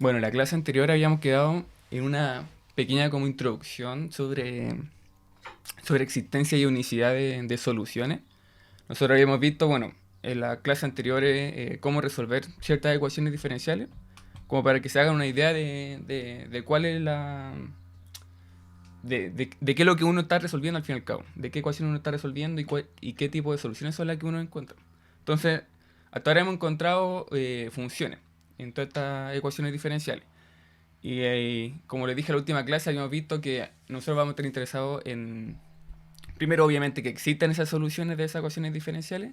Bueno, en la clase anterior habíamos quedado en una pequeña como introducción sobre existencia y unicidad de soluciones. Nosotros habíamos visto, bueno, en la clase anterior cómo resolver ciertas ecuaciones diferenciales, como para que se hagan una idea de cuál es de qué es lo que uno está resolviendo al fin y al cabo, de qué ecuación uno está resolviendo y qué tipo de soluciones son las que uno encuentra. Entonces, hasta ahora hemos encontrado funciones en todas estas ecuaciones diferenciales. Y como les dije en la última clase, habíamos visto que nosotros vamos a estar interesados en, primero, obviamente, que existan esas soluciones de esas ecuaciones diferenciales.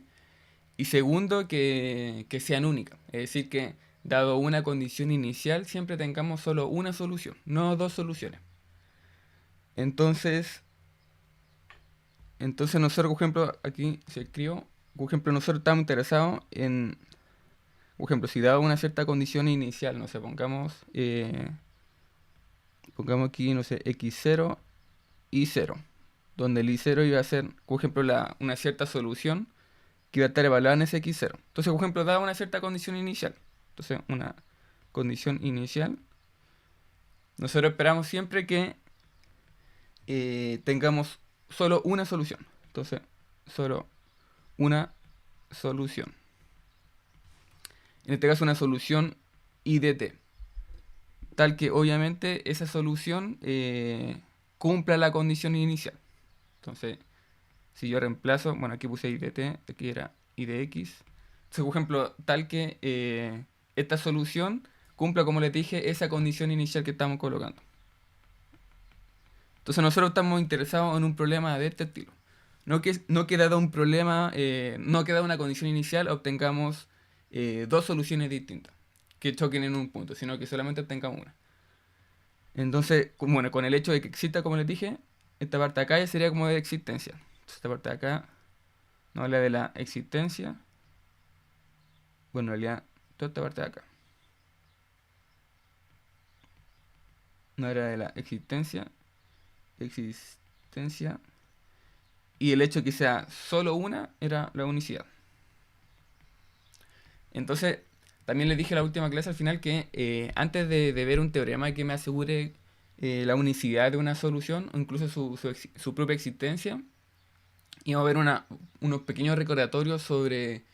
Y segundo, que sean únicas. Es decir, que dado una condición inicial, siempre tengamos solo una solución, no dos soluciones. Entonces, entonces nosotros, por ejemplo, aquí se escribió, por ejemplo, nosotros estamos interesados en, por ejemplo, si dado una cierta condición inicial, no sé, pongamos aquí, no sé, x0 y 0, donde el i0 iba a ser, por ejemplo, una cierta solución que iba a estar evaluada en ese x0. Entonces, por ejemplo, dada una cierta condición inicial, entonces una condición inicial, nosotros esperamos siempre que tengamos solo una solución. Entonces, solo una solución. En este caso, una solución I de t, tal que obviamente esa solución cumpla la condición inicial. Entonces, si yo reemplazo, bueno, aquí puse I de t, aquí era I de x. Entonces, por ejemplo, tal que esta solución cumpla, como les dije, esa condición inicial que estamos colocando. Entonces, nosotros estamos interesados en un problema de este estilo. No que dado un problema, no que dado una condición inicial, obtengamos dos soluciones distintas que choquen en un punto, sino que solamente obtengamos una. Entonces, bueno, con el hecho de que exista, como les dije, esta parte de acá ya sería como de existencia. Entonces, esta parte de acá no habla de la existencia. Bueno, en realidad, toda esta parte de acá no era de la existencia. Y el hecho de que sea solo una era la unicidad. Entonces, también les dije en la última clase al final que antes de ver un teorema que me asegure la unicidad de una solución o incluso su propia existencia, iba a ver unos pequeños recordatorios sobre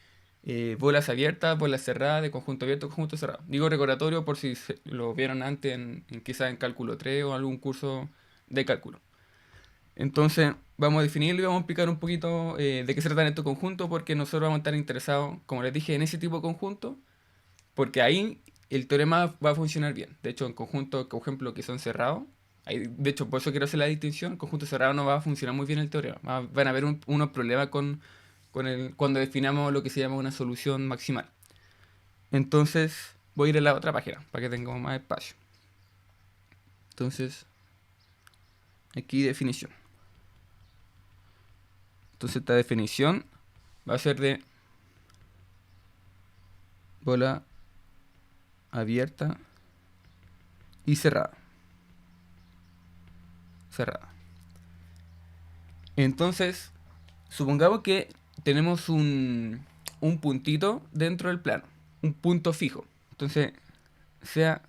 bolas abiertas, bolas cerradas, de conjunto abierto, conjunto cerrado. Digo recordatorio por si lo vieron antes quizás en cálculo 3 o algún curso de cálculo. Entonces, vamos a definirlo y vamos a explicar un poquito de qué se trata estos conjuntos, porque nosotros vamos a estar interesados, como les dije, en ese tipo de conjuntos, porque ahí el teorema va a funcionar bien. De hecho, en conjuntos, por ejemplo, que son cerrados, de hecho, por eso quiero hacer la distinción, en conjunto cerrado no va a funcionar muy bien el teorema. Van a haber unos problemas cuando definamos lo que se llama una solución maximal. Entonces, voy a ir a la otra página, para que tengamos más espacio. Entonces, aquí definición. Entonces esta definición va a ser de bola abierta y cerrada. Cerrada. Entonces, supongamos que tenemos un puntito dentro del plano. Un punto fijo. Entonces, sea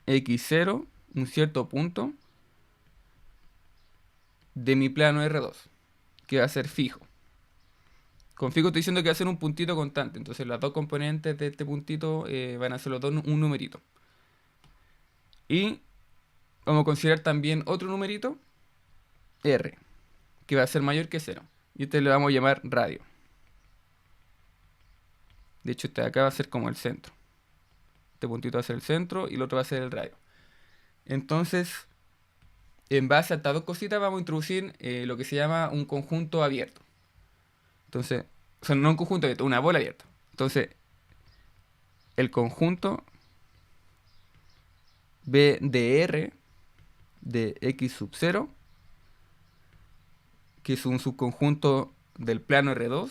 x0, un cierto punto de mi plano R2, que va a ser fijo. Con fijo estoy diciendo que va a ser un puntito constante. Entonces, las dos componentes de este puntito van a ser los dos un numerito. Y vamos a considerar también otro numerito, R, que va a ser mayor que 0. Y este le vamos a llamar radio. De hecho, este de acá va a ser como el centro. Este puntito va a ser el centro y el otro va a ser el radio. Entonces, en base a estas dos cositas vamos a introducir lo que se llama un conjunto abierto. Entonces, o sea, no un conjunto abierto, una bola abierta. Entonces, el conjunto B de R de x sub 0, que es un subconjunto del plano R2,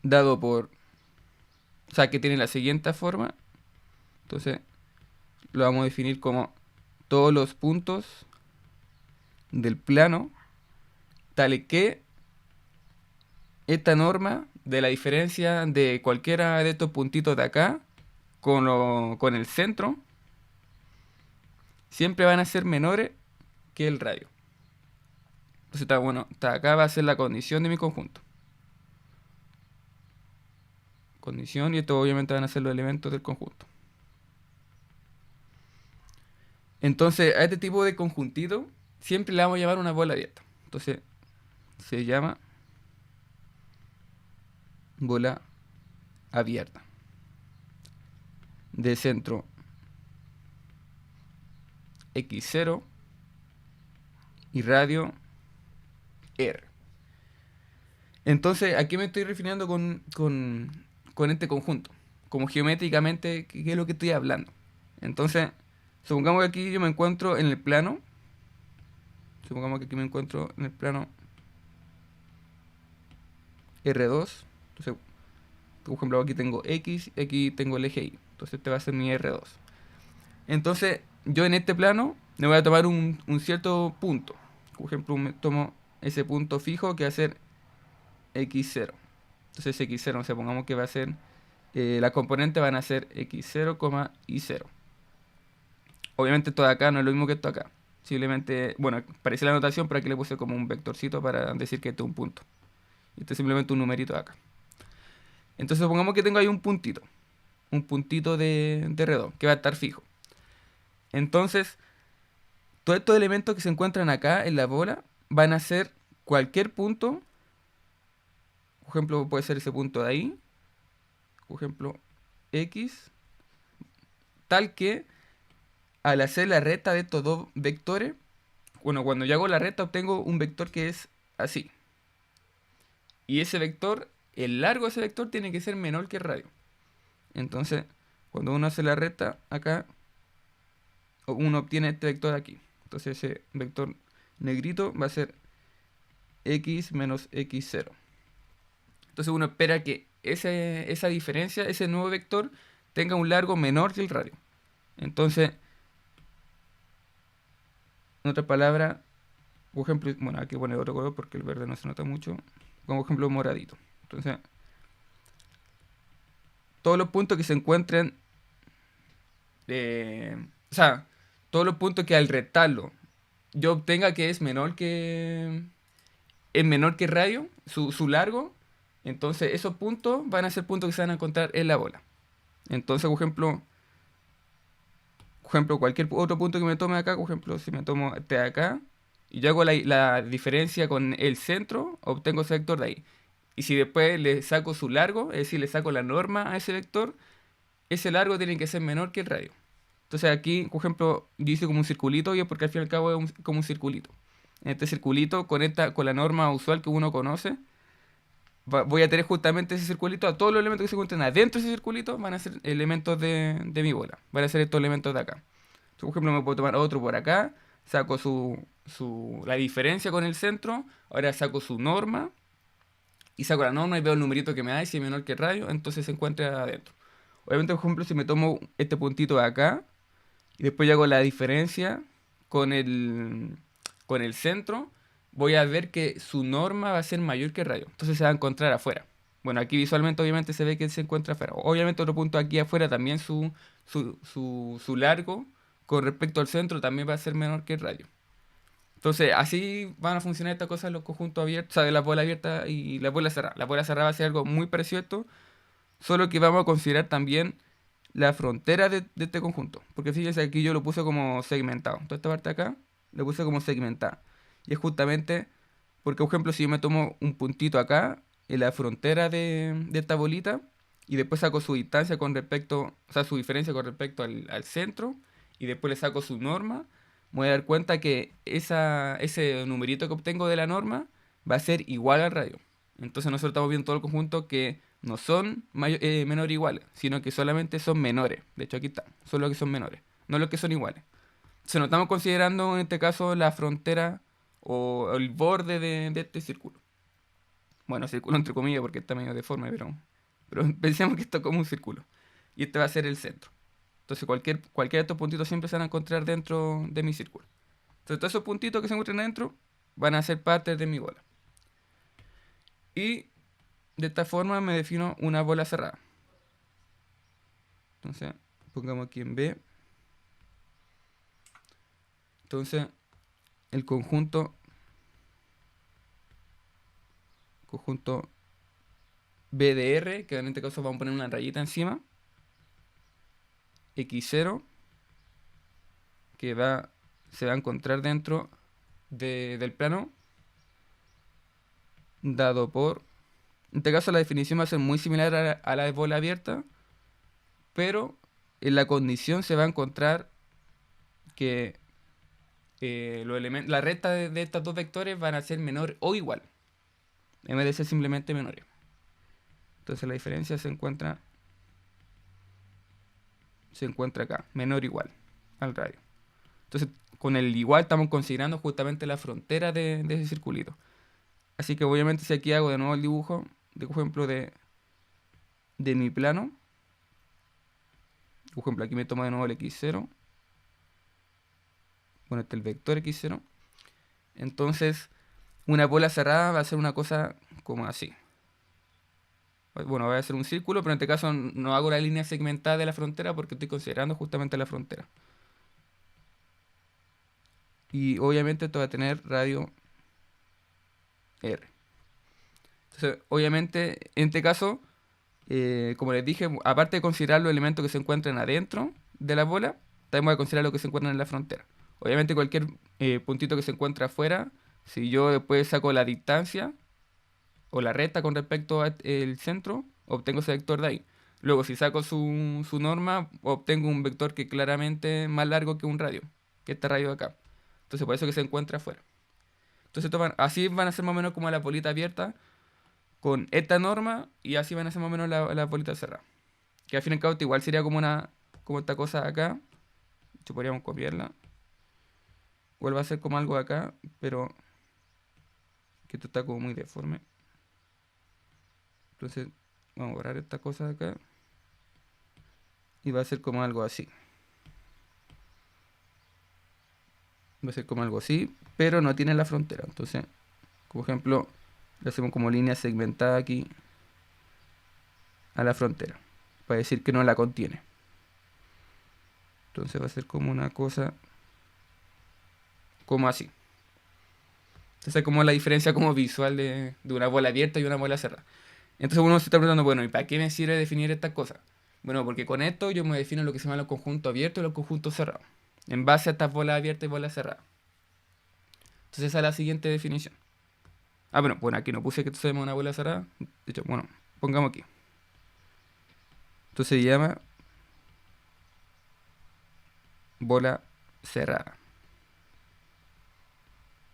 dado por, o sea, que tiene la siguiente forma. Entonces, lo vamos a definir como todos los puntos del plano, tales que esta norma de la diferencia de cualquiera de estos puntitos de acá con el centro siempre van a ser menores que el radio. Entonces está bueno, está acá va a ser la condición de mi conjunto. Condición, y esto obviamente van a ser los elementos del conjunto. Entonces a este tipo de conjuntito siempre le vamos a llamar una bola abierta. Entonces se llama bola abierta de centro x0 y radio r. Entonces, ¿a qué me estoy refiriendo con este conjunto? Como geométricamente, ¿qué es lo que estoy hablando? Entonces, supongamos que aquí yo me encuentro en el plano. Supongamos que aquí me encuentro en el plano R2. Entonces, por ejemplo, aquí tengo X, aquí tengo el eje Y. Entonces, este va a ser mi R2. Entonces, yo en este plano me voy a tomar un cierto punto. Por ejemplo, me tomo ese punto fijo que va a ser x0. Entonces x0, o sea, pongamos que va a ser, las componentes van a ser x0, y0. Obviamente esto de acá no es lo mismo que esto acá. Simplemente, bueno, parece la anotación, pero aquí le puse como un vectorcito para decir que este es un punto. Y este es simplemente un numerito de acá. Entonces pongamos que tengo ahí un puntito de redón, que va a estar fijo. Entonces, todos estos elementos que se encuentran acá en la bola van a ser cualquier punto. Por ejemplo, puede ser ese punto de ahí. Por ejemplo, X. Tal que al hacer la recta de estos dos vectores, bueno, cuando yo hago la recta obtengo un vector que es así. Y ese vector, el largo de ese vector tiene que ser menor que el radio. Entonces, cuando uno hace la recta acá, uno obtiene este vector aquí. Entonces ese vector negrito va a ser x menos x0. Entonces uno espera que esa diferencia, ese nuevo vector, tenga un largo menor que el radio. Entonces, en otras palabras, por ejemplo, bueno, aquí pone otro color porque el verde no se nota mucho. Como ejemplo moradito. Entonces, todos los puntos que se encuentren, o sea, todos los puntos que al rectarlo yo obtenga que es menor que radio, su largo, entonces esos puntos van a ser puntos que se van a encontrar en la bola. Entonces, por ejemplo, cualquier otro punto que me tome acá, por ejemplo, si me tomo este de acá, y yo hago la diferencia con el centro, obtengo ese vector de ahí. Y si después le saco su largo, es decir, le saco la norma a ese vector, ese largo tiene que ser menor que el radio. Entonces aquí, por ejemplo, yo hice como un circulito, y es porque al fin y al cabo es como un circulito. En este circulito conecta con la norma usual que uno conoce. Voy a tener justamente ese circulito. A todos los elementos que se encuentren adentro de ese circulito van a ser elementos de mi bola. Van a ser estos elementos de acá. Entonces, por ejemplo, me puedo tomar otro por acá. Saco la diferencia con el centro. Ahora saco su norma. Y saco la norma y veo el numerito que me da. Y si es menor que el radio, entonces se encuentra adentro. Obviamente, por ejemplo, si me tomo este puntito de acá. Y después yo hago la diferencia con el centro, voy a ver que su norma va a ser mayor que el radio. Entonces se va a encontrar afuera. Bueno, aquí visualmente obviamente se ve que se encuentra afuera. Obviamente otro punto aquí afuera también su largo con respecto al centro también va a ser menor que el radio. Entonces así van a funcionar estas cosas los conjuntos abiertos, o sea, de la bola abierta y la bola cerrada. La bola cerrada va a ser algo muy parecido a esto, solo que vamos a considerar también la frontera de este conjunto. Porque fíjense, aquí yo lo puse como segmentado. Toda esta parte de acá lo puse como segmentada. Y es justamente porque, por ejemplo, si yo me tomo un puntito acá, en la frontera de esta bolita, y después saco su distancia con respecto, o sea, su diferencia con respecto al centro, y después le saco su norma, me voy a dar cuenta que ese numerito que obtengo de la norma va a ser igual al radio. Entonces nosotros estamos viendo todo el conjunto que no son menores o iguales, sino que solamente son menores. De hecho aquí está, son los que son menores, no los que son iguales. Se nos estamos considerando en este caso la frontera o el borde de este círculo. Bueno, círculo entre comillas porque está medio deforme, pero pensemos que esto es como un círculo. Y este va a ser el centro. Entonces cualquiera de estos puntitos siempre se van a encontrar dentro de mi círculo. Entonces todos esos puntitos que se encuentran adentro van a ser parte de mi bola. Y De esta forma me defino una bola cerrada. Entonces, pongamos aquí en B. Entonces, el conjunto B de R, que en este caso vamos a poner una rayita encima, X0, que se va a encontrar dentro del plano, dado por... En este caso la definición va a ser muy similar a la de bola abierta, pero en la condición se va a encontrar que la recta de estos dos vectores van a ser menor o igual, en vez de ser simplemente menores. Entonces la diferencia se encuentra acá, menor o igual al radio. Entonces con el igual estamos considerando justamente la frontera de ese circulito. Así que obviamente si aquí hago de nuevo el dibujo, de ejemplo de mi plano, por ejemplo aquí me tomo de nuevo el x0, bueno, este es el vector x0, entonces una bola cerrada va a ser una cosa como así. Bueno, va a ser un círculo, pero en este caso no hago la línea segmentada de la frontera porque estoy considerando justamente la frontera. Y obviamente esto va a tener radio R. Entonces, obviamente, en este caso, como les dije, aparte de considerar los elementos que se encuentran adentro de la bola, también voy a considerar lo que se encuentran en la frontera. Obviamente cualquier puntito que se encuentra afuera, si yo después saco la distancia o la recta con respecto al centro, obtengo ese vector de ahí. Luego, si saco su norma, obtengo un vector que claramente es más largo que un radio, que este radio de acá. Entonces, por eso que se encuentra afuera. Entonces, así van a ser más o menos como la bolita abierta con esta norma y así van a ser más o menos la bolita cerrada. Que al fin y al cabo igual sería como esta cosa acá. De hecho, podríamos copiarla. Igual va a ser como algo acá, pero que esto está como muy deforme. Entonces, vamos a borrar esta cosa de acá. Y va a ser como algo así. Va a ser como algo así, pero no tiene la frontera. Entonces, como ejemplo, le hacemos como línea segmentada aquí a la frontera, para decir que no la contiene. Entonces va a ser como una cosa como así. Entonces es como la diferencia como visual de una bola abierta y una bola cerrada. Entonces uno se está preguntando, bueno, ¿y para qué me sirve definir estas cosas? Bueno, porque con esto yo me defino lo que se llama los conjuntos abiertos y los conjuntos cerrados, en base a estas bolas abiertas y bolas cerradas. Entonces esa es la siguiente definición. Bueno, aquí no puse que esto se llama una bola cerrada. De hecho, bueno, pongamos aquí. Esto se llama bola cerrada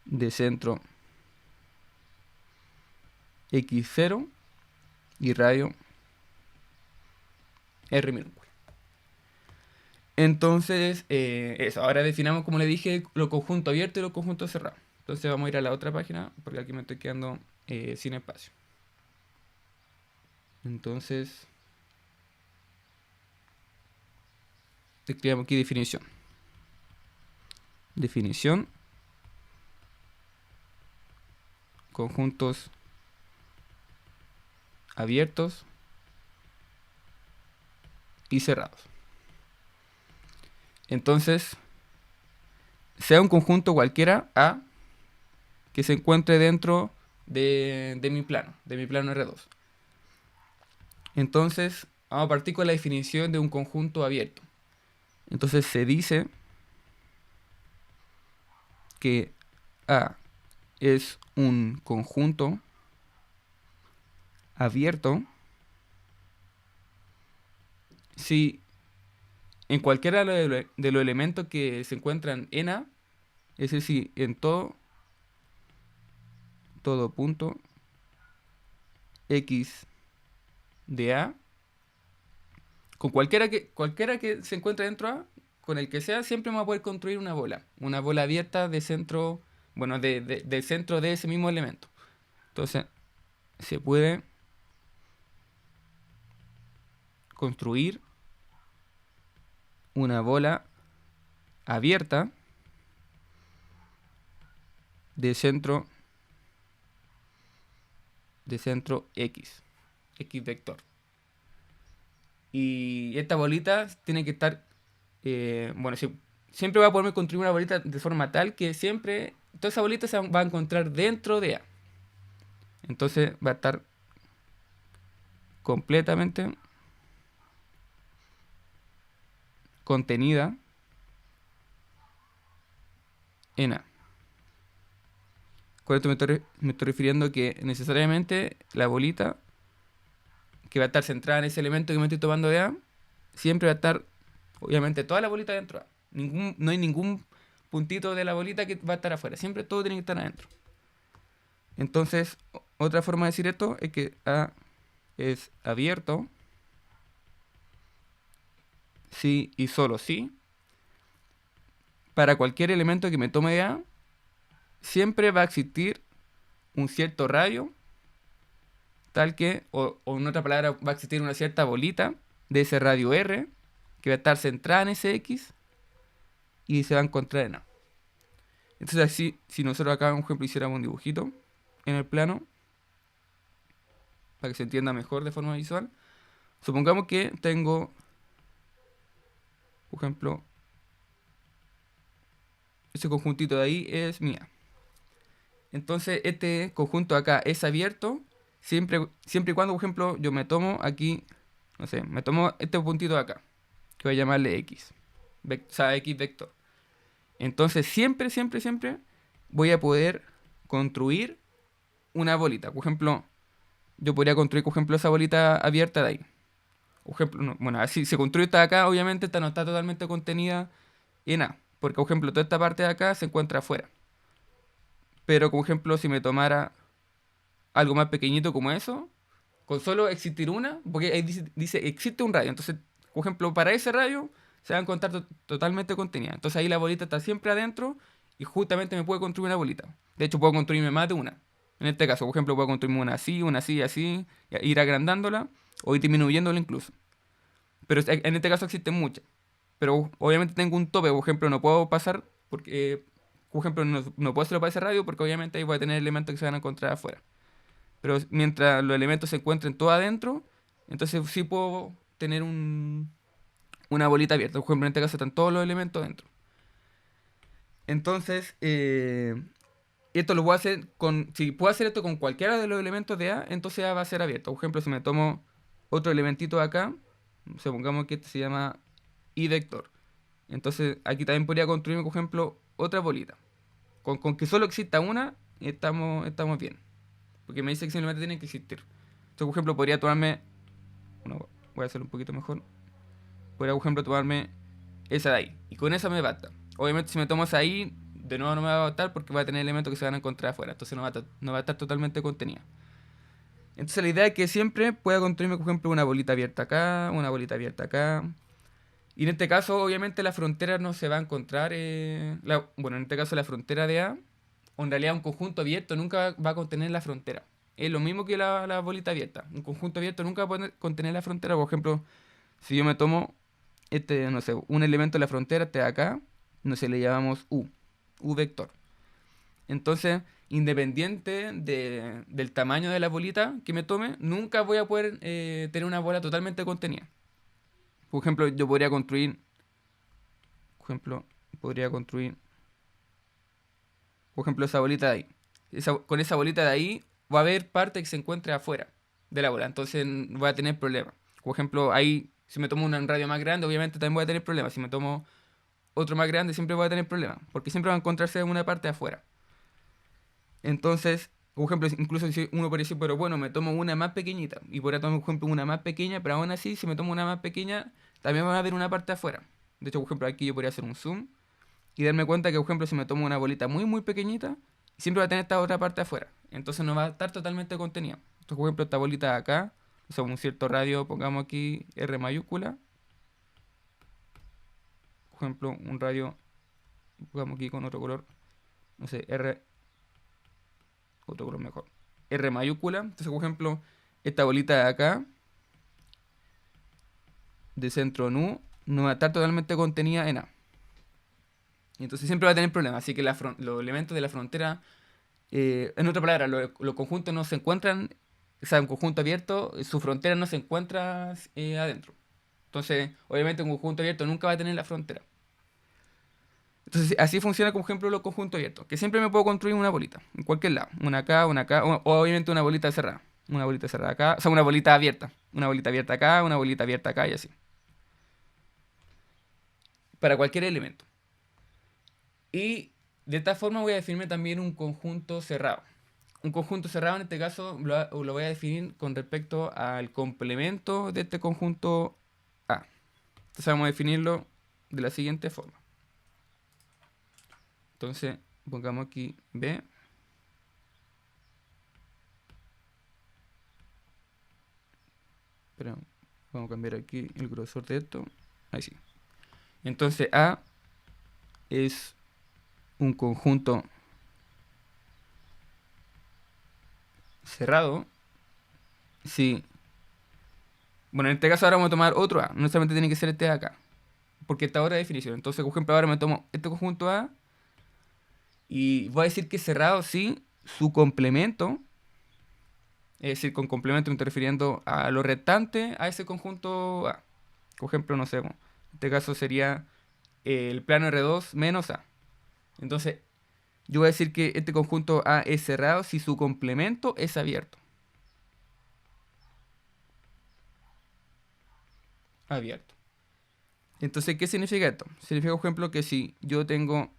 de centro x0 y radio r minúscula. Entonces, eso, ahora definamos, como le dije, los conjuntos abiertos y los conjuntos cerrados. Entonces vamos a ir a la otra página, porque aquí me estoy quedando sin espacio. Entonces, escribamos aquí definición. Definición. Conjuntos abiertos y cerrados. Entonces, sea un conjunto cualquiera A que se encuentre dentro de mi plano R2. Entonces, vamos a partir con la definición de un conjunto abierto. Entonces se dice que A es un conjunto abierto si en cualquiera de los elementos que se encuentran en A, es decir, en todo punto X de A, con cualquiera que se encuentre dentro de A, con el que sea, siempre vamos a poder construir una bola abierta de centro, bueno, del centro de ese mismo elemento. Entonces, se puede construir una bola abierta de centro X. X vector. Y esta bolita tiene que estar, bueno, siempre va a poderme construir una bolita de forma tal que siempre, toda esa bolita se va a encontrar dentro de A. Entonces va a estar completamente contenida en A. Con esto me estoy refiriendo que necesariamente la bolita que va a estar centrada en ese elemento que me estoy tomando de A, siempre va a estar, obviamente, toda la bolita dentro de A. No hay ningún puntito de la bolita que va a estar afuera. Siempre todo tiene que estar adentro. Entonces, otra forma de decir esto es que A es abierto si y solo si para cualquier elemento que me tome de A, siempre va a existir un cierto radio, tal que, o en otra palabra, va a existir una cierta bolita de ese radio R, que va a estar centrada en ese X, y se va a encontrar en A. Entonces así, si nosotros acá, por ejemplo, hiciéramos un dibujito en el plano, para que se entienda mejor de forma visual, supongamos que tengo, por ejemplo, ese conjuntito de ahí es mía. Entonces este conjunto acá es abierto siempre y cuando, por ejemplo, yo me tomo aquí, no sé, me tomo este puntito de acá, que voy a llamarle X, o sea, X vector. Entonces siempre voy a poder construir una bolita. Por ejemplo, yo podría construir, por ejemplo, esa bolita abierta de ahí. Por ejemplo, bueno, así se construye esta de acá, obviamente esta no está totalmente contenida en A, porque por ejemplo toda esta parte de acá se encuentra afuera. Pero, por ejemplo, si me tomara algo más pequeñito como eso, con solo existir una, porque ahí dice existe un radio. Entonces, por ejemplo, para ese radio se va a encontrar totalmente contenida. Entonces ahí la bolita está siempre adentro y justamente me puede construir una bolita. De hecho, puedo construirme más de una. En este caso, por ejemplo, puedo construirme una así, así, ir agrandándola o ir disminuyéndola incluso. Pero en este caso existen muchas. Pero obviamente tengo un tope, por ejemplo, no puedo pasar porque, por ejemplo, no puedo hacerlo para ese radio porque obviamente ahí voy a tener elementos que se van a encontrar afuera. Pero mientras los elementos se encuentren todos adentro, entonces sí puedo tener una bolita abierta. Por ejemplo, en este caso están todos los elementos dentro. Entonces, esto lo puedo hacer si puedo hacer esto con cualquiera de los elementos de A, entonces A va a ser abierto. Por ejemplo, si me tomo otro elementito de acá, supongamos que este se llama I vector. Entonces, aquí también podría construirme, por ejemplo, otra bolita. Con que solo exista una, estamos bien. Porque me dice que simplemente tienen que existir. Entonces, por ejemplo, podría tomarme. Bueno, voy a hacerlo un poquito mejor. Podría, por ejemplo, tomarme esa de ahí. Y con esa me basta. Obviamente, si me tomo esa ahí, de nuevo no me va a bastar porque va a tener elementos que se van a encontrar afuera. Entonces, no va a estar totalmente contenida. Entonces, la idea es que siempre pueda construirme, por ejemplo, una bolita abierta acá, una bolita abierta acá. Y en este caso, obviamente, la frontera no se va a encontrar. Bueno, en este caso, la frontera de A, o en realidad un conjunto abierto nunca va a contener la frontera. Es lo mismo que la bolita abierta. Un conjunto abierto nunca va a contener la frontera. Por ejemplo, si yo me tomo no sé, un elemento de la frontera, este de acá, no sé, le llamamos U vector. Entonces, independiente del tamaño de la bolita que me tome, nunca voy a poder tener una bola totalmente contenida. Por ejemplo, yo podría construir, por ejemplo, esa bolita de ahí. Con esa bolita de ahí va a haber parte que se encuentre afuera de la bola, entonces voy a tener problemas. Por ejemplo, ahí, si me tomo un radio más grande, obviamente también voy a tener problemas. Si me tomo otro más grande, siempre voy a tener problemas, porque siempre va a encontrarse una parte afuera. Entonces, por ejemplo, incluso si uno puede decir, pero bueno, me tomo una más pequeñita, y podría tomar, por ejemplo, una más pequeña, pero aún así, si me tomo una más pequeña, también va a haber una parte afuera. De hecho, por ejemplo, aquí yo podría hacer un zoom y darme cuenta que, por ejemplo, si me tomo una bolita muy pequeñita, siempre va a tener esta otra parte afuera. Entonces no va a estar totalmente contenida. Entonces, por ejemplo, esta bolita de acá, o sea, un cierto radio, pongamos aquí R mayúscula. Por ejemplo, un radio, pongamos aquí con otro color, no sé, otro color mejor, R mayúscula. Entonces, por ejemplo, esta bolita de acá, de centro nu, no va a estar totalmente contenida en A. Y entonces siempre va a tener problemas. Así que los elementos de la frontera, en otra palabra, los conjuntos no se encuentran o sea, un conjunto abierto, su frontera no se encuentra adentro. Entonces, obviamente un conjunto abierto nunca va a tener la frontera. Entonces, así funciona, como ejemplo, los conjuntos abiertos. Que siempre me puedo construir una bolita, en cualquier lado. Una acá, o obviamente una bolita cerrada. Una bolita cerrada acá, o sea, una bolita abierta. Una bolita abierta acá, una bolita abierta acá y así. Para cualquier elemento. Y de esta forma voy a definirme también un conjunto cerrado. Un conjunto cerrado en este caso lo voy a definir con respecto al complemento de este conjunto A. Entonces vamos a definirlo de la siguiente forma. Entonces pongamos aquí B. Pero vamos a cambiar aquí el grosor de esto. Ahí sí. Entonces A es un conjunto cerrado. Sí. Bueno, en este caso ahora vamos a tomar otro A. No necesariamente tiene que ser este de acá. Porque esta ahora es definición. Entonces, por ejemplo, ahora me tomo este conjunto A. Y voy a decir que es cerrado si su complemento. Es decir, con complemento me estoy refiriendo a lo restante a ese conjunto A. Por ejemplo, no sé, en este caso sería el plano R2 menos A. Entonces, yo voy a decir que este conjunto A es cerrado si su complemento es abierto. Abierto. Entonces, ¿qué significa esto? Significa, por ejemplo, que si yo tengo,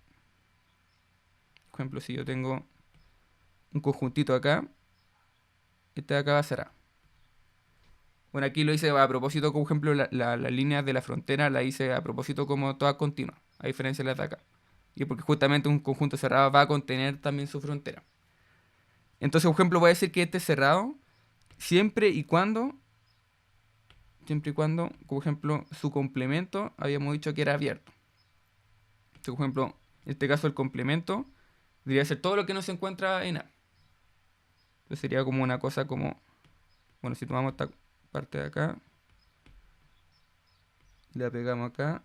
por ejemplo, si yo tengo un conjuntito acá, este de acá va a ser A. Bueno, aquí lo hice a propósito, como ejemplo, las líneas de la frontera la hice a propósito como todas continuas, a diferencia de las de acá. Y porque justamente un conjunto cerrado va a contener también su frontera. Entonces, por ejemplo, voy a decir que este es cerrado siempre y cuando, por ejemplo, su complemento habíamos dicho que era abierto. Entonces, por ejemplo, en este caso el complemento debería ser todo lo que no se encuentra en A. Entonces sería como una cosa como, bueno, si tomamos esta parte de acá, la pegamos acá,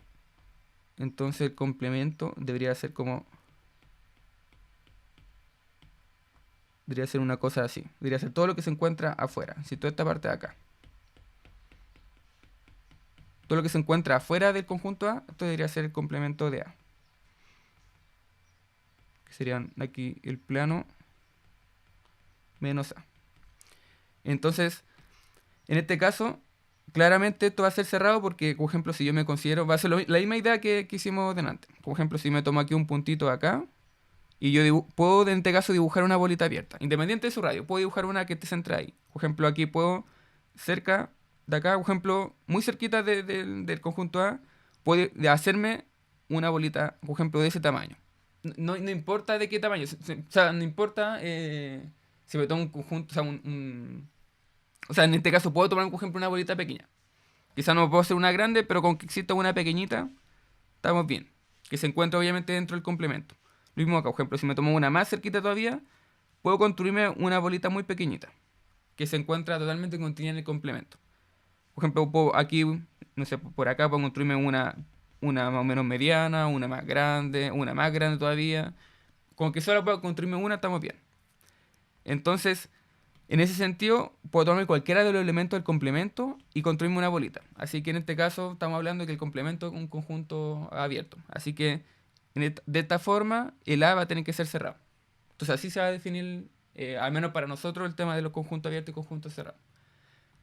entonces el complemento debería ser como, debería ser una cosa así, debería ser todo lo que se encuentra afuera, si toda esta parte de acá. Todo lo que se encuentra afuera del conjunto A, esto debería ser el complemento de A. Que serían aquí el plano menos A. Entonces, en este caso, claramente esto va a ser cerrado porque, por ejemplo, si yo me considero, va a ser la misma idea que hicimos delante. Por ejemplo, si me tomo aquí un puntito acá y yo puedo en este caso dibujar una bolita abierta, independiente de su radio, puedo dibujar una que esté centrada ahí. Por ejemplo, aquí puedo, cerca de acá, por ejemplo, muy cerquita del conjunto A, puedo hacerme una bolita, por ejemplo, de ese tamaño. No importa de qué tamaño, o sea, no importa si me tomo un conjunto, o sea, o sea, en este caso puedo tomar, por ejemplo, una bolita pequeña. Quizá no puedo hacer una grande, pero con que exista una pequeñita, estamos bien. Que se encuentra obviamente dentro del complemento. Lo mismo acá, por ejemplo, si me tomo una más cerquita todavía, puedo construirme una bolita muy pequeñita. Que se encuentra totalmente contenida en el complemento. Por ejemplo, aquí, no sé, por acá puedo construirme una más o menos mediana, una más grande todavía. Con que solo puedo construirme una, estamos bien. Entonces, en ese sentido, puedo tomar cualquiera de los elementos del complemento y construirme una bolita. Así que en este caso estamos hablando de que el complemento es un conjunto abierto. Así que de esta forma el A va a tener que ser cerrado. Entonces así se va a definir, al menos para nosotros, el tema de los conjuntos abiertos y conjuntos cerrados.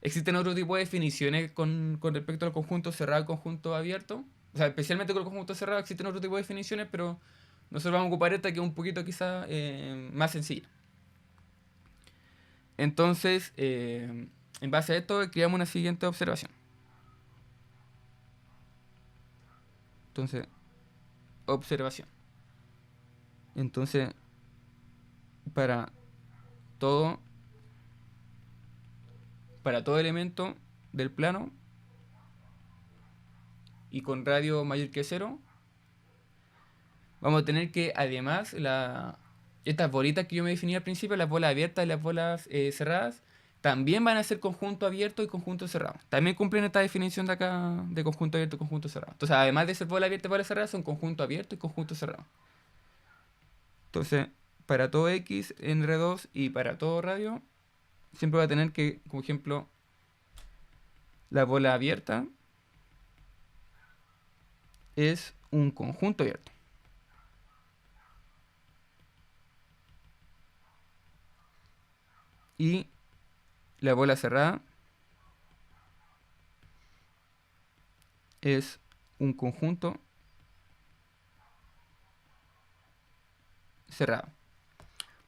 Existen otro tipo de definiciones con respecto al conjunto cerrado y conjunto abierto. O sea, especialmente con el conjunto cerrado existen otro tipo de definiciones, pero nosotros vamos a ocupar esta que es un poquito quizá más sencilla. Entonces, en base a esto, creamos una siguiente observación. Entonces, observación. Entonces, para todo, para todo elemento del plano y con radio mayor que 0, vamos a tener que además estas bolitas que yo me definí al principio, las bolas abiertas y las bolas cerradas, también van a ser conjunto abierto y conjunto cerrado. También cumplen esta definición de acá de conjunto abierto y conjunto cerrado. Entonces, además de ser bola abierta y bola cerrada, son conjunto abierto y conjunto cerrado. Entonces, para todo X en R2 y para todo radio, siempre va a tener que, como ejemplo, la bola abierta es un conjunto abierto. Y la bola cerrada es un conjunto cerrado.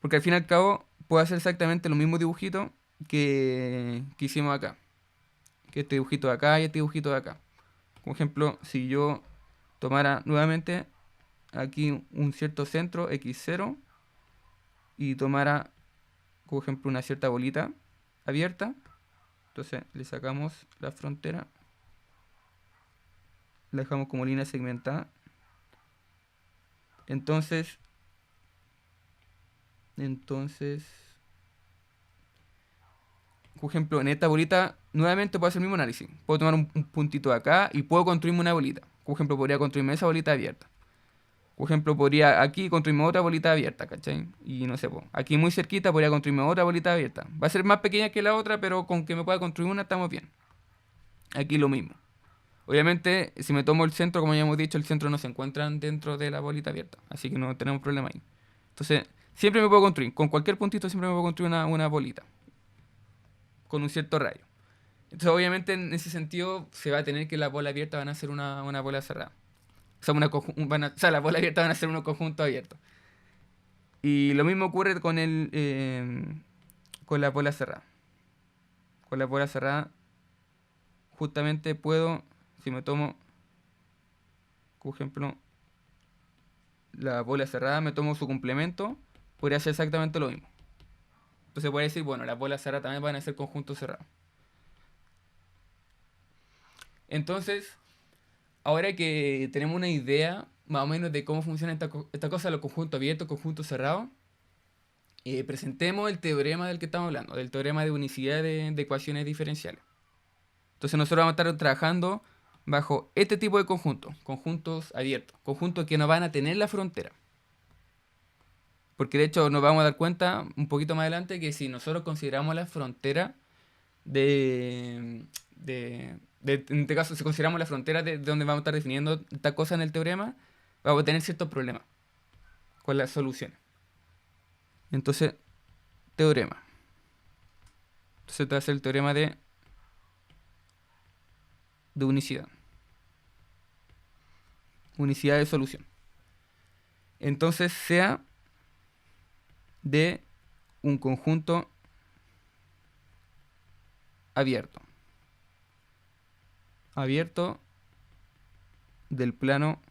Porque al fin y al cabo puedo hacer exactamente los mismos dibujitos que hicimos acá. Que este dibujito de acá y este dibujito de acá. Como ejemplo, si yo tomara nuevamente aquí un cierto centro x0 y tomara, como ejemplo, una cierta bolita abierta, entonces le sacamos la frontera, la dejamos como línea segmentada. Entonces, por ejemplo, en esta bolita, nuevamente puedo hacer el mismo análisis. Puedo tomar un puntito de acá y puedo construirme una bolita. Por ejemplo, podría construirme esa bolita abierta. Por ejemplo, podría aquí construirme otra bolita abierta, ¿cachai? Y no sé, po, aquí muy cerquita podría construirme otra bolita abierta. Va a ser más pequeña que la otra, pero con que me pueda construir una estamos bien. Aquí lo mismo. Obviamente, si me tomo el centro, como ya hemos dicho, el centro no se encuentra dentro de la bolita abierta. Así que no tenemos problema ahí. Entonces, siempre me puedo construir. Con cualquier puntito siempre me puedo construir una bolita. Con un cierto radio. Entonces, obviamente, en ese sentido, se va a tener que la bola abierta van a ser una bola cerrada. O sea, la bola abierta van a ser unos conjuntos abiertos. Y lo mismo ocurre con la bola cerrada. Con la bola cerrada, justamente puedo, si me tomo, por ejemplo, la bola cerrada, me tomo su complemento, podría hacer exactamente lo mismo. Entonces podría decir, bueno, las bolas cerradas también van a ser conjuntos cerrados. Entonces, ahora que tenemos una idea más o menos de cómo funciona esta cosa, los conjuntos abiertos, conjuntos cerrados, presentemos el teorema del que estamos hablando, del teorema de unicidad de ecuaciones diferenciales. Entonces nosotros vamos a estar trabajando bajo este tipo de conjuntos, conjuntos abiertos, conjuntos que no van a tener la frontera. Porque de hecho nos vamos a dar cuenta un poquito más adelante que si nosotros consideramos la frontera en este caso, si consideramos la frontera de donde vamos a estar definiendo esta cosa en el teorema, vamos a tener ciertos problemas con las soluciones. Entonces, teorema. Entonces te va a ser el teorema de unicidad. Unicidad de solución. Entonces sea de un conjunto abierto. Abierto del plano.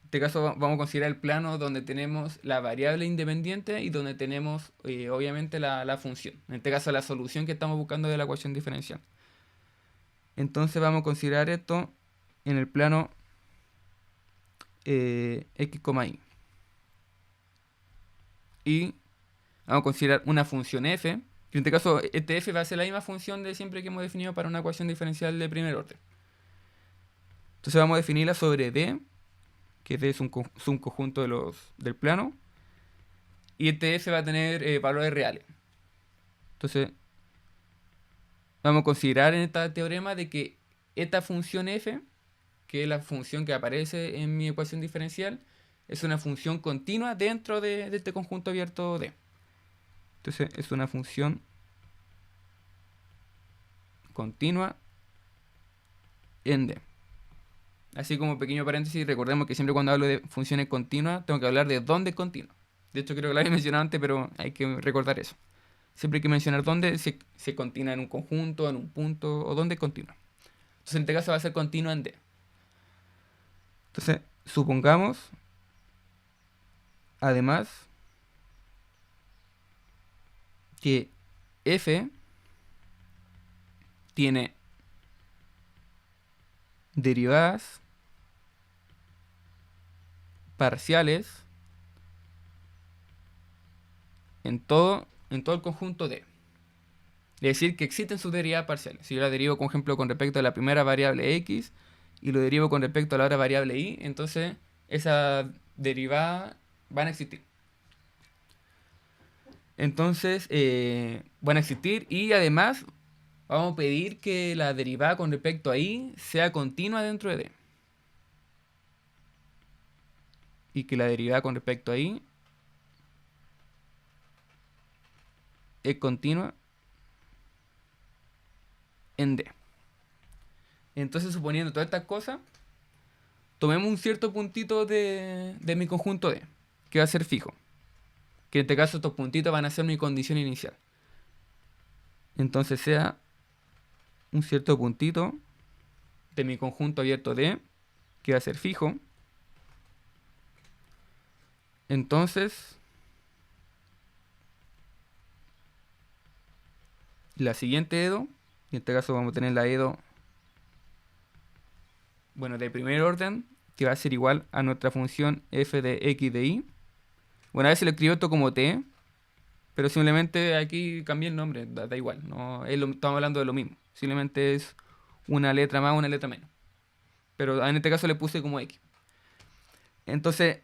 En este caso vamos a considerar el plano donde tenemos la variable independiente y donde tenemos obviamente la función. En este caso la solución que estamos buscando de la ecuación diferencial. Entonces vamos a considerar esto en el plano x, y. Y vamos a considerar una función f, que en este caso este f va a ser la misma función de siempre que hemos definido para una ecuación diferencial de primer orden. Entonces vamos a definirla sobre D, que D es un conjunto del plano, y este f va a tener valores reales. Entonces vamos a considerar en este teorema de que esta función f, que es la función que aparece en mi ecuación diferencial, es una función continua dentro de este conjunto abierto D. Entonces es una función continua en D. Así como pequeño paréntesis, recordemos que siempre cuando hablo de funciones continuas, tengo que hablar de dónde es continua. De hecho creo que lo había mencionado antes, pero hay que recordar eso. Siempre hay que mencionar dónde se continúa en un conjunto, en un punto, o dónde es continua. Entonces en este caso va a ser continua en D. Entonces, supongamos, además, que f tiene derivadas parciales en todo el conjunto D. Es decir, que existen sus derivadas parciales. Si yo la derivo, por ejemplo, con respecto a la primera variable x y lo derivo con respecto a la otra variable y, entonces esas derivadas van a existir. Entonces, van a existir y además vamos a pedir que la derivada con respecto a i sea continua dentro de D. Y que la derivada con respecto a i es continua en D. Entonces, suponiendo todas estas cosas, tomemos un cierto puntito de mi conjunto D, que va a ser fijo. Que en este caso estos puntitos van a ser mi condición inicial. Entonces sea un cierto puntito de mi conjunto abierto D, que va a ser fijo. Entonces, la siguiente edo, en este caso vamos a tener la edo, bueno, de primer orden, que va a ser igual a nuestra función f de x de y. Bueno, a veces lo escribo esto como t, pero simplemente aquí cambié el nombre, da igual, no, estamos hablando de lo mismo. Simplemente es una letra más, una letra menos. Pero en este caso le puse como x. Entonces,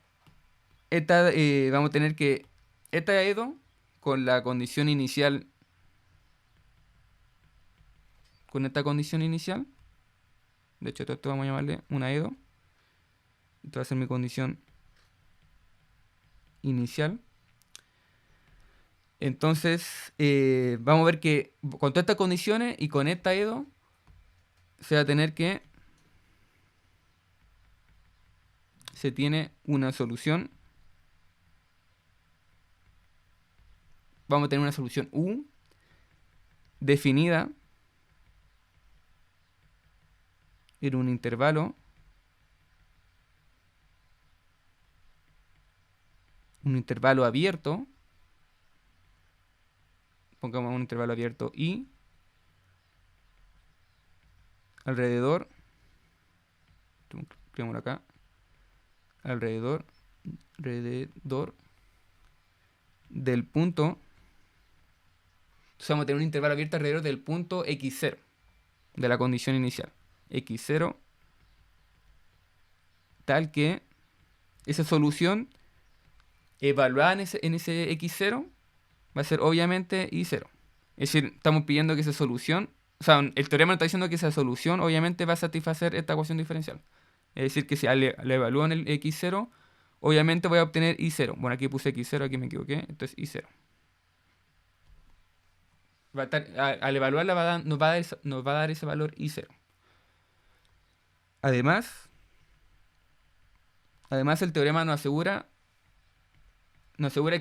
vamos a tener que esta edo con la condición inicial, con esta condición inicial, de hecho esto vamos a llamarle una edo, esto va a ser mi condición inicial. Entonces vamos a ver que con todas estas condiciones y con esta edo se va a tener que se tiene una solución. Vamos a tener una solución U definida en un intervalo abierto. Pongamos un intervalo abierto I alrededor, creémoslo acá, alrededor del punto. Entonces vamos a tener un intervalo abierto alrededor del punto x0 de la condición inicial. X0 tal que esa solución evaluada en ese x0 va a ser obviamente i0. Es decir, estamos pidiendo que esa solución, o sea, el teorema está diciendo que esa solución obviamente va a satisfacer esta ecuación diferencial. Es decir, que si la evalúo en el x0, obviamente voy a obtener i0. Bueno, aquí puse x0, aquí me equivoqué, entonces i0. Al evaluarla nos va a dar ese valor i0. Además el teorema nos asegura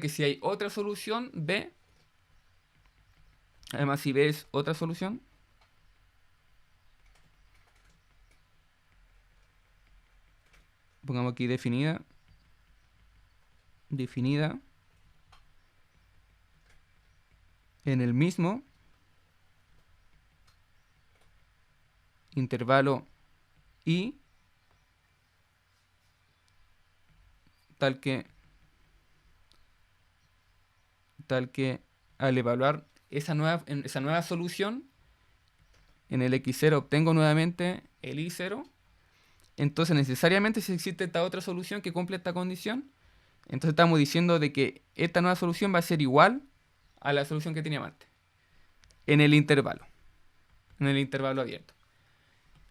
que si hay otra solución B, además si B es otra solución, pongamos aquí definida en el mismo intervalo I, tal que al evaluar esa nueva solución en el x0 obtengo nuevamente el i0. Entonces necesariamente si existe esta otra solución que cumple esta condición, entonces estamos diciendo de que esta nueva solución va a ser igual a la solución que teníamos antes en el intervalo abierto.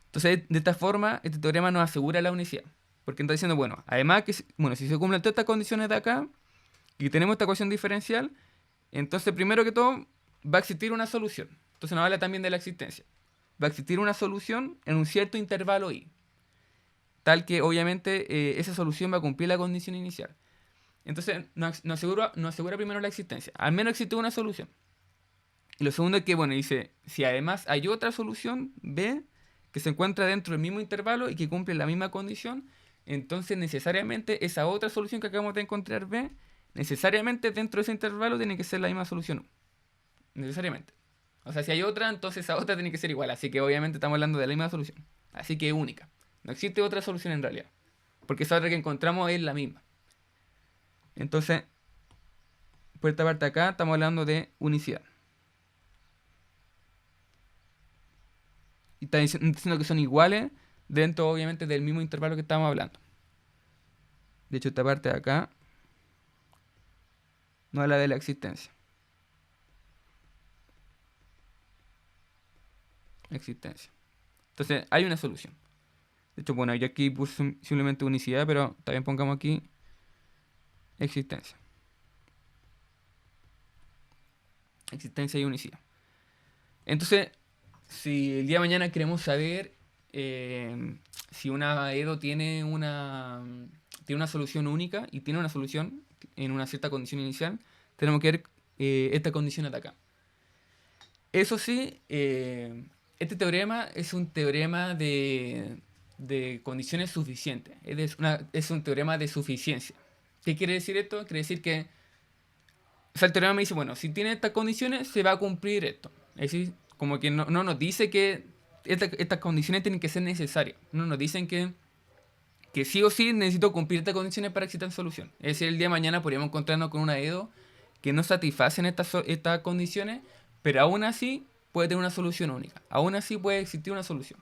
Entonces, de esta forma, este teorema nos asegura la unicidad. Porque está diciendo, bueno, además que, bueno, si se cumplen todas estas condiciones de acá y tenemos esta ecuación diferencial, entonces primero que todo va a existir una solución. Entonces nos habla también de la existencia. Va a existir una solución en un cierto intervalo i, tal que obviamente esa solución va a cumplir la condición inicial. Entonces nos asegura primero la existencia. Al menos existe una solución. Y lo segundo es que, bueno, dice, si además hay otra solución B que se encuentra dentro del mismo intervalo y que cumple la misma condición, entonces necesariamente esa otra solución que acabamos de encontrar B, necesariamente dentro de ese intervalo tiene que ser la misma solución U. Necesariamente. O sea, si hay otra, entonces esa otra tiene que ser igual. Así que obviamente estamos hablando de la misma solución. Así que es única. No existe otra solución en realidad. Porque esa otra que encontramos es la misma. Entonces, por esta parte acá estamos hablando de unicidad. Y está diciendo que son iguales dentro obviamente del mismo intervalo que estamos hablando. De hecho, esta parte de acá no habla de la existencia. existencia. Entonces, hay una solución. De hecho, bueno, yo aquí puse simplemente unicidad, pero también pongamos aquí existencia. Existencia y unicidad. Entonces, si el día de mañana queremos saber si una EDO tiene una solución única y tiene una solución en una cierta condición inicial, tenemos que ver esta condición de acá. Eso sí, este teorema es un teorema de condiciones suficientes. Es un teorema de suficiencia. ¿Qué quiere decir esto? Quiere decir que, o sea, el teorema me dice, bueno, si tiene estas condiciones, se va a cumplir esto. Es decir, como que no nos dice que estas condiciones tienen que ser necesarias. No nos dicen que sí o sí necesito cumplir estas condiciones para que exista solución. Es decir, el día de mañana podríamos encontrarnos con una EDO que no satisfacen estas condiciones, pero aún así puede tener una solución única. Aún así puede existir una solución.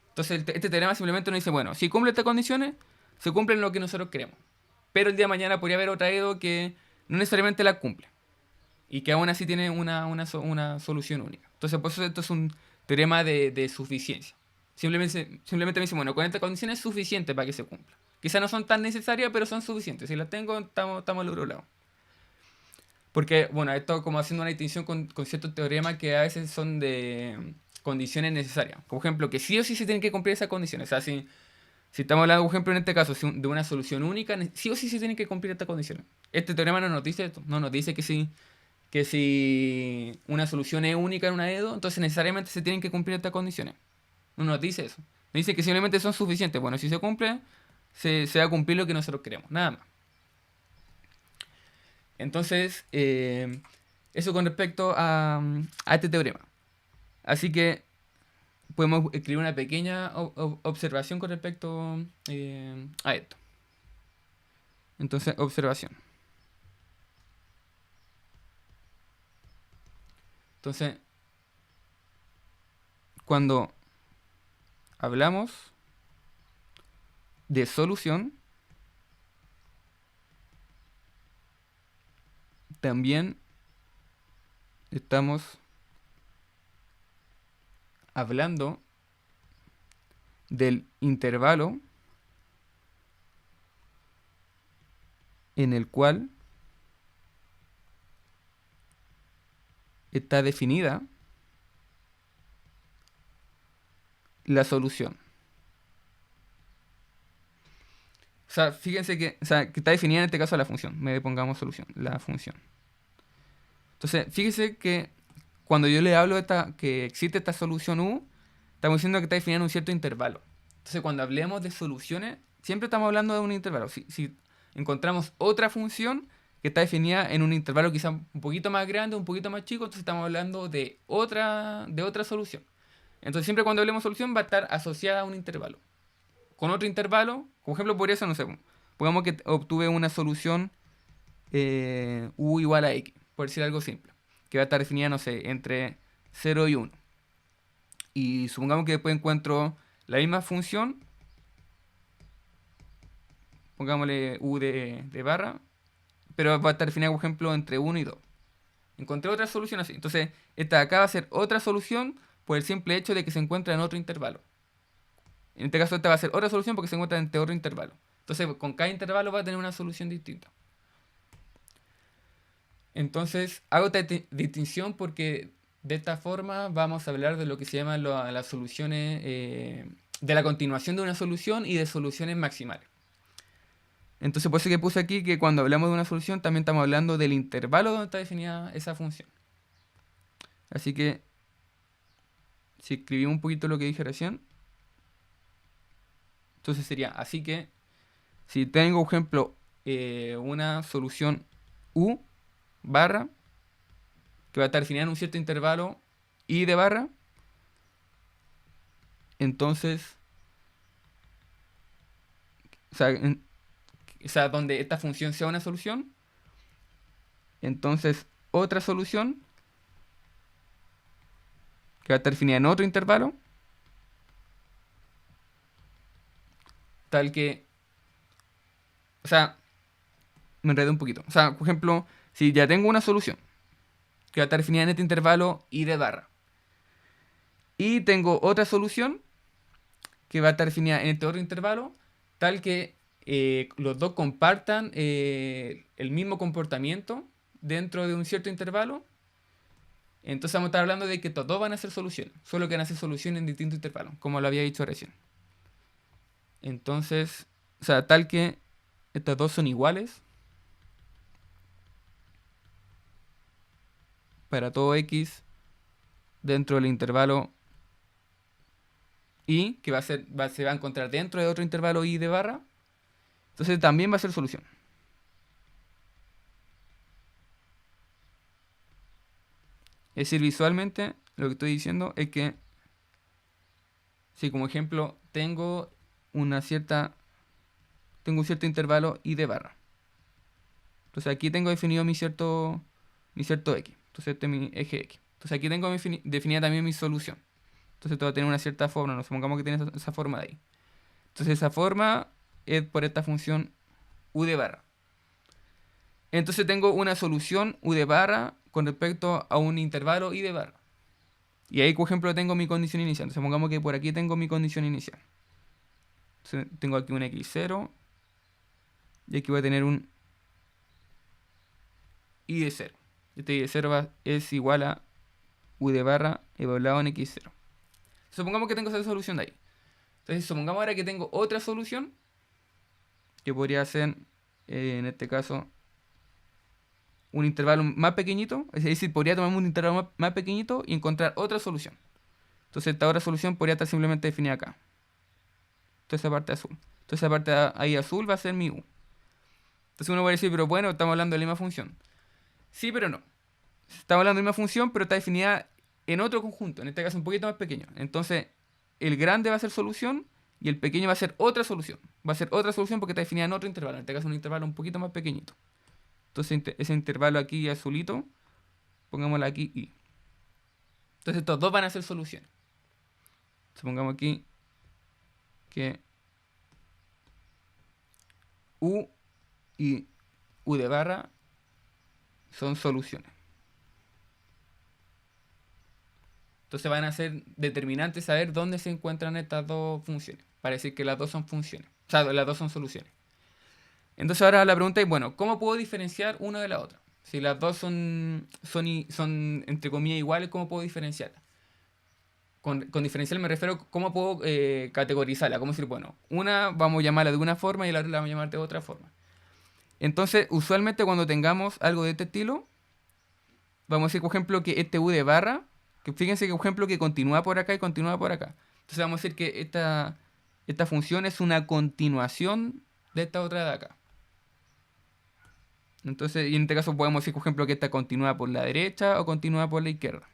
Entonces este teorema simplemente nos dice, bueno, si cumple estas condiciones, se cumplen lo que nosotros queremos. Pero el día de mañana podría haber otra EDO que no necesariamente la cumple. Y que aún así tiene una solución única. Entonces por eso esto es un teorema de suficiencia. Simplemente me dice, bueno, con estas condiciones es suficiente para que se cumpla. Quizás no son tan necesarias, pero son suficientes. Si las tengo, estamos al otro lado. Porque, bueno, esto como haciendo una distinción con ciertos teoremas que a veces son de condiciones necesarias. Por ejemplo, que sí o sí se tienen que cumplir esas condiciones. O sea, si estamos hablando, por ejemplo, en este caso, de una solución única, sí o sí se tienen que cumplir estas condiciones. Este teorema no nos dice esto. No nos dice que si una solución es única en una EDO, entonces necesariamente se tienen que cumplir estas condiciones. No nos dice eso. Nos dice que simplemente son suficientes. Bueno, si se cumple, se va a cumplir lo que nosotros queremos. Nada más. Entonces, eso con respecto a este teorema. Así que podemos escribir una pequeña observación con respecto a esto. Entonces, observación. Entonces, cuando hablamos de solución, también estamos hablando del intervalo en el cual está definida la solución. O sea, fíjense que está definida en este caso la función. Me pongamos solución, la función. Entonces, fíjense que cuando yo le hablo que existe esta solución U, estamos diciendo que está definida en un cierto intervalo. Entonces, cuando hablemos de soluciones, siempre estamos hablando de un intervalo. Si encontramos otra función que está definida en un intervalo quizá un poquito más grande, un poquito más chico, entonces estamos hablando de otra solución. Entonces, siempre cuando hablemos de solución va a estar asociada a un intervalo. Con otro intervalo, como ejemplo, por eso, no sé, pongamos que obtuve una solución U igual a X, por decir algo simple, que va a estar definida, no sé, entre 0 y 1. Y supongamos que después encuentro la misma función, pongámosle U de barra, pero va a estar definida, por ejemplo, entre 1 y 2. Encontré otra solución así. Entonces, esta de acá va a ser otra solución por el simple hecho de que se encuentra en otro intervalo. En este caso, esta va a ser otra solución porque se encuentra entre otro intervalo. Entonces, con cada intervalo va a tener una solución distinta. Entonces, hago esta distinción porque de esta forma vamos a hablar de lo que se llama las soluciones, de la continuación de una solución y de soluciones maximales. Entonces, por eso que puse aquí que cuando hablamos de una solución también estamos hablando del intervalo donde está definida esa función. Así que, si escribimos un poquito lo que dije recién, entonces sería, así que, si tengo, por ejemplo, una solución U barra, que va a estar definida en un cierto intervalo I de barra, entonces, o sea, donde esta función sea una solución, entonces otra solución, que va a estar definida en otro intervalo, tal que, o sea, me enredé un poquito. O sea, por ejemplo, si ya tengo una solución que va a estar definida en este intervalo I de barra, Y tengo otra solución que va a estar definida en este otro intervalo, tal que los dos compartan el mismo comportamiento dentro de un cierto intervalo. Entonces vamos a estar hablando de que estos dos van a ser soluciones, solo que van a ser soluciones en distintos intervalos, como lo había dicho recién. Entonces, o sea, tal que estos dos son iguales para todo x dentro del intervalo y, que se va a encontrar dentro de otro intervalo y de barra. Entonces también va a ser solución. Es decir, visualmente lo que estoy diciendo es que si como ejemplo tengo un cierto intervalo y de barra. Entonces aquí tengo definido mi cierto x. Entonces este es mi eje x. Entonces aquí tengo definida también mi solución. Entonces esto va a tener una cierta forma, nos supongamos que tiene esa forma de ahí. Entonces esa forma es por esta función u de barra. Entonces tengo una solución u de barra con respecto a un intervalo y de barra. Y ahí, por ejemplo, tengo mi condición inicial. Entonces pongamos que por aquí tengo mi condición inicial. Entonces tengo aquí un x0 y aquí voy a tener un y de 0. Este y de 0 es igual a u de barra evaluado en x0. Supongamos que tengo esa solución de ahí. Entonces supongamos ahora que tengo otra solución que podría ser, en este caso, un intervalo más pequeñito. Es decir, podría tomarme un intervalo más pequeñito y encontrar otra solución. Entonces esta otra solución podría estar simplemente definida acá. Toda esa parte azul. Entonces esa parte ahí azul va a ser mi u. Entonces uno va a decir, pero bueno, estamos hablando de la misma función. Sí, pero no. Estamos hablando de la misma función, pero está definida en otro conjunto. En este caso un poquito más pequeño. Entonces el grande va a ser solución y el pequeño va a ser otra solución. Va a ser otra solución porque está definida en otro intervalo. En este caso un intervalo un poquito más pequeñito. Entonces ese intervalo aquí azulito, pongámoslo aquí y. Entonces estos dos van a ser soluciones. Supongamos aquí que u y u de barra son soluciones. Entonces van a ser determinantes saber dónde se encuentran estas dos funciones. Para decir que las dos son funciones. O sea, las dos son soluciones. Entonces ahora la pregunta es, bueno, ¿cómo puedo diferenciar una de la otra? Si las dos son entre comillas iguales, ¿cómo puedo diferenciarlas? Con diferencial me refiero a cómo puedo categorizarla. Cómo decir, bueno, una vamos a llamarla de una forma y la otra la vamos a llamar de otra forma. Entonces, usualmente cuando tengamos algo de este estilo, vamos a decir, por ejemplo, que este u de barra, que fíjense que, por ejemplo, que continúa por acá y continúa por acá. Entonces vamos a decir que esta función es una continuación de esta otra de acá. Entonces, y en este caso podemos decir, por ejemplo, que esta continúa por la derecha o continúa por la izquierda.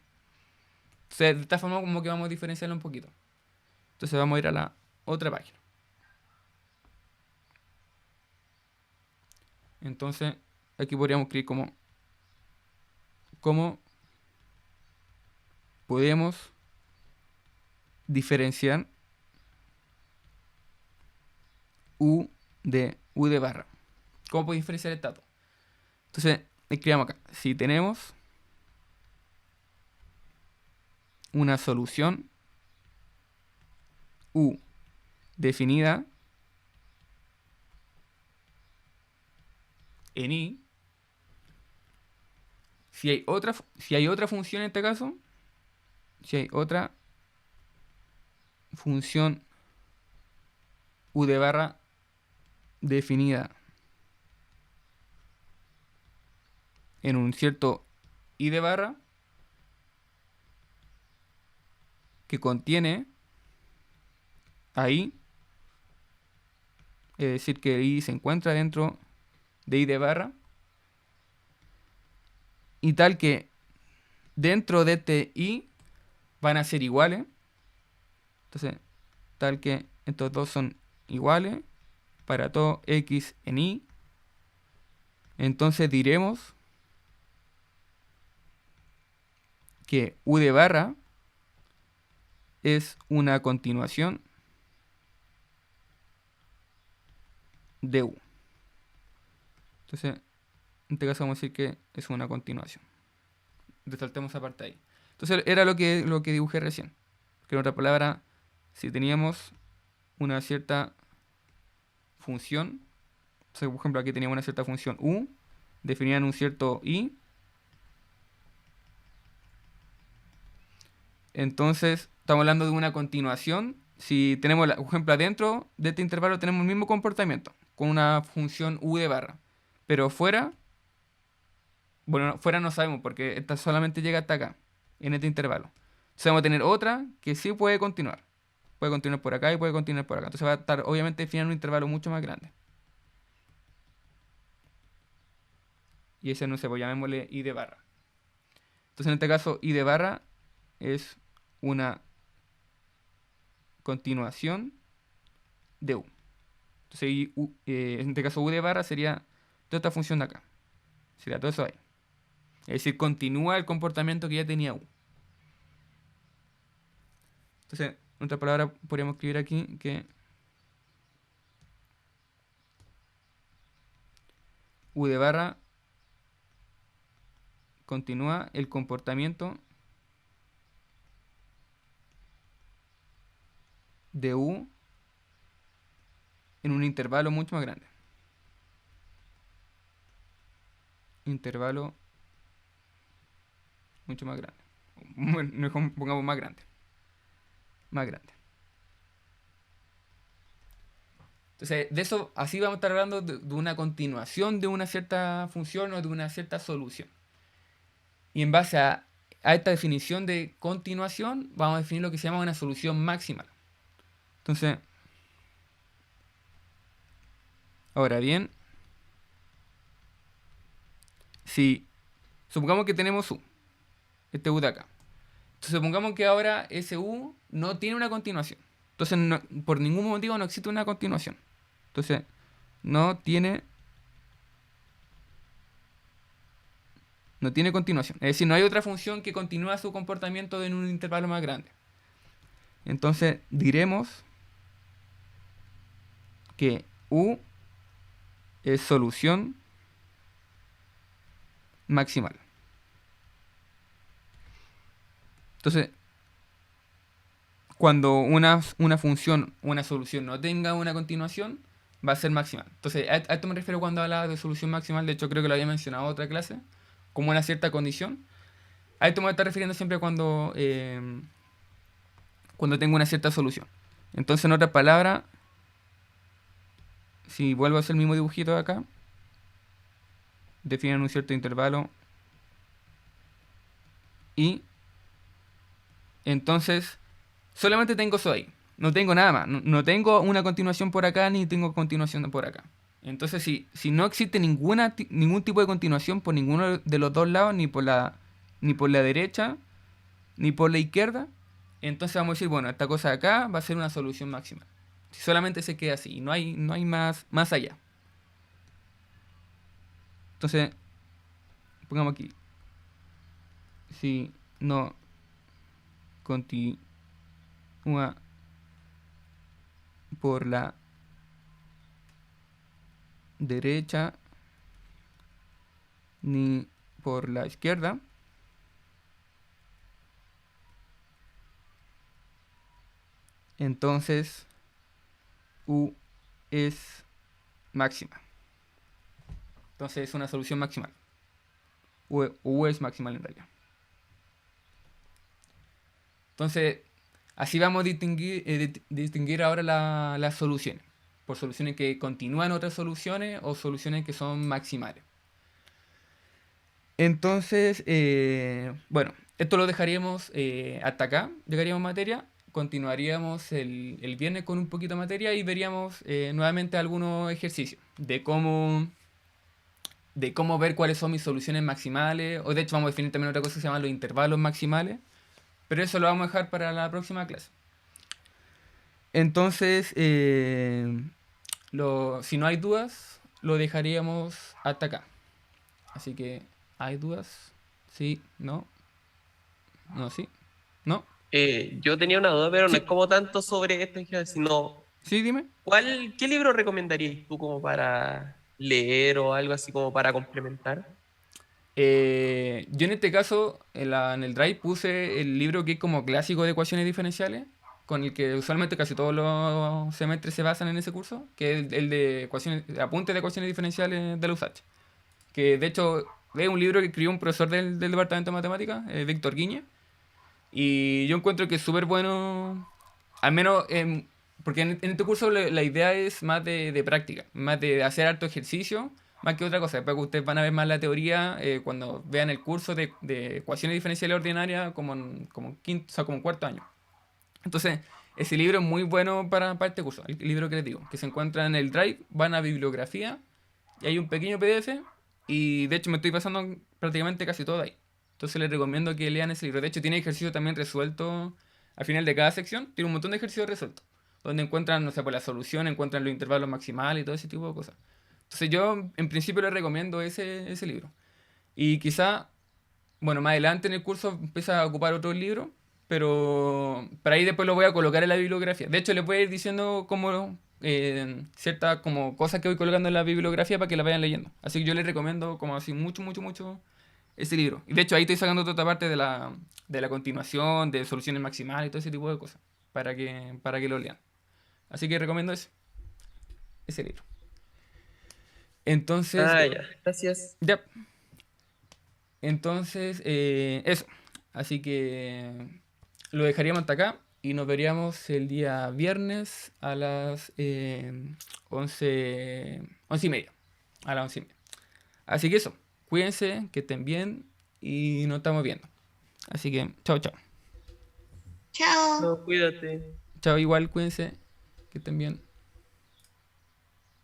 Entonces, de esta forma como que vamos a diferenciarlo un poquito. Entonces vamos a ir a la otra página. Entonces, aquí podríamos escribir cómo podemos diferenciar u de barra. ¿Cómo podemos diferenciar el dato? Entonces, escribamos acá. Si tenemos una solución u definida en i, si hay otra función en este caso, si hay otra función u de barra definida en un cierto i de barra que contiene ahí, es decir, que i se encuentra dentro de i de barra, y tal que dentro de este i van a ser iguales. Entonces, tal que estos dos son iguales para todo x en i. Entonces diremos que u de barra es una continuación de u. Entonces, en este caso vamos a decir que es una continuación. Resaltemos esa parte ahí. Entonces era lo que dibujé recién. Que en otras palabras, si teníamos una cierta función, o sea, por ejemplo aquí teníamos una cierta función u, definían un cierto i, entonces estamos hablando de una continuación. Si tenemos, por ejemplo, adentro de este intervalo tenemos el mismo comportamiento, con una función u de barra, pero fuera, bueno, fuera no sabemos porque esta solamente llega hasta acá, en este intervalo. Entonces vamos a tener otra que sí puede continuar. Puede continuar por acá y puede continuar por acá. Entonces va a estar obviamente definiendo un intervalo mucho más grande. Y ese no sé, pues llamémosle i de barra. Entonces en este caso i de barra es una continuación de u. Entonces en este caso u de barra sería toda esta función de acá. Sería todo eso ahí. Es decir, continúa el comportamiento que ya tenía u. Entonces, en otras palabras, podríamos escribir aquí que u de barra continúa el comportamiento de u en un intervalo mucho más grande. Intervalo mucho más grande. Bueno, no pongamos más grande. Más grande. Entonces, de eso, así vamos a estar hablando de una continuación de una cierta función o de una cierta solución. Y en base a esta definición de continuación, vamos a definir lo que se llama una solución máxima. Entonces, ahora bien, si supongamos que tenemos u, este u de acá. Entonces, supongamos que ahora ese u no tiene una continuación. Entonces, por ningún motivo no existe una continuación. Entonces, no tiene continuación. Es decir, no hay otra función que continúa su comportamiento en un intervalo más grande. Entonces, diremos que u es solución maximal. Entonces, cuando una función, una solución no tenga una continuación, va a ser maximal. Entonces, a esto me refiero cuando hablaba de solución maximal. De hecho, creo que lo había mencionado en otra clase, como una cierta condición. A esto me voy a estar refiriendo siempre cuando tengo una cierta solución. Entonces, en otras palabras, si vuelvo a hacer el mismo dibujito de acá, definen un cierto intervalo y entonces solamente tengo eso ahí. No tengo nada más. No tengo una continuación por acá ni tengo continuación por acá. Entonces, si no existe ningún tipo de continuación por ninguno de los dos lados, ni por la derecha, ni por la izquierda, entonces vamos a decir, bueno, esta cosa de acá va a ser una solución máxima. Si solamente se queda así, no hay más allá. Entonces, pongamos aquí. Si no continúa por la derecha ni por la izquierda, entonces u es máxima. Entonces es una solución maximal. U es maximal en realidad. Entonces, así vamos a distinguir ahora las soluciones. Por soluciones que continúan otras soluciones o soluciones que son maximales. Entonces, bueno, esto lo dejaríamos hasta acá. Llegaríamos a materia. Continuaríamos el viernes con un poquito de materia y veríamos nuevamente algunos ejercicios de cómo ver cuáles son mis soluciones maximales. O de hecho vamos a definir también otra cosa que se llama los intervalos maximales. Pero eso lo vamos a dejar para la próxima clase. Entonces, si no hay dudas, lo dejaríamos hasta acá. Así que, ¿hay dudas? Sí, no, no, sí, no. Yo tenía una duda, pero no es Sí, como tanto sobre esto en general, sino sí, dime. ¿qué libro recomendarías tú como para leer o algo así como para complementar? Yo en este caso, en el Drive puse el libro que es como clásico de ecuaciones diferenciales, con el que usualmente casi todos los semestres se basan en ese curso, que es el de ecuaciones, apuntes de ecuaciones diferenciales de la USACH. Que de hecho es un libro que escribió un profesor del departamento de matemáticas, Víctor Guiñe, y yo encuentro que es súper bueno, al menos porque en este curso la idea es más de práctica, más de hacer harto ejercicio, más que otra cosa. Después que ustedes van a ver más la teoría cuando vean el curso de ecuaciones diferenciales ordinarias como en quinto, o sea, como en cuarto año. Entonces, ese libro es muy bueno para este curso, el libro que les digo, que se encuentra en el Drive, van a bibliografía y hay un pequeño PDF y de hecho me estoy pasando prácticamente casi todo ahí. Entonces les recomiendo que lean ese libro. De hecho tiene ejercicio también resuelto al final de cada sección, tiene un montón de ejercicios resueltos, donde encuentran, no sé, por la solución, encuentran los intervalos maximales y todo ese tipo de cosas. Entonces yo en principio les recomiendo ese libro. Y quizá bueno, más adelante en el curso empieza a ocupar otro libro, pero para ahí después lo voy a colocar en la bibliografía. De hecho, les voy a ir diciendo como ciertas como cosas que voy colocando en la bibliografía para que la vayan leyendo. Así que yo les recomiendo como así mucho, mucho, mucho ese libro. Y de hecho ahí estoy sacando otra parte de la continuación, de soluciones maximales y todo ese tipo de cosas, para que lo lean. Así que recomiendo ese libro. Entonces, Ah, ya, gracias. ya, entonces, eso. Así que lo dejaríamos hasta acá y nos veríamos el día viernes a las 11:30. A las 11:30. Así que eso. Cuídense, que estén bien y nos estamos viendo. Así que, chao, chao. Chao. No, cuídate. Chao, igual, cuídense, que estén bien.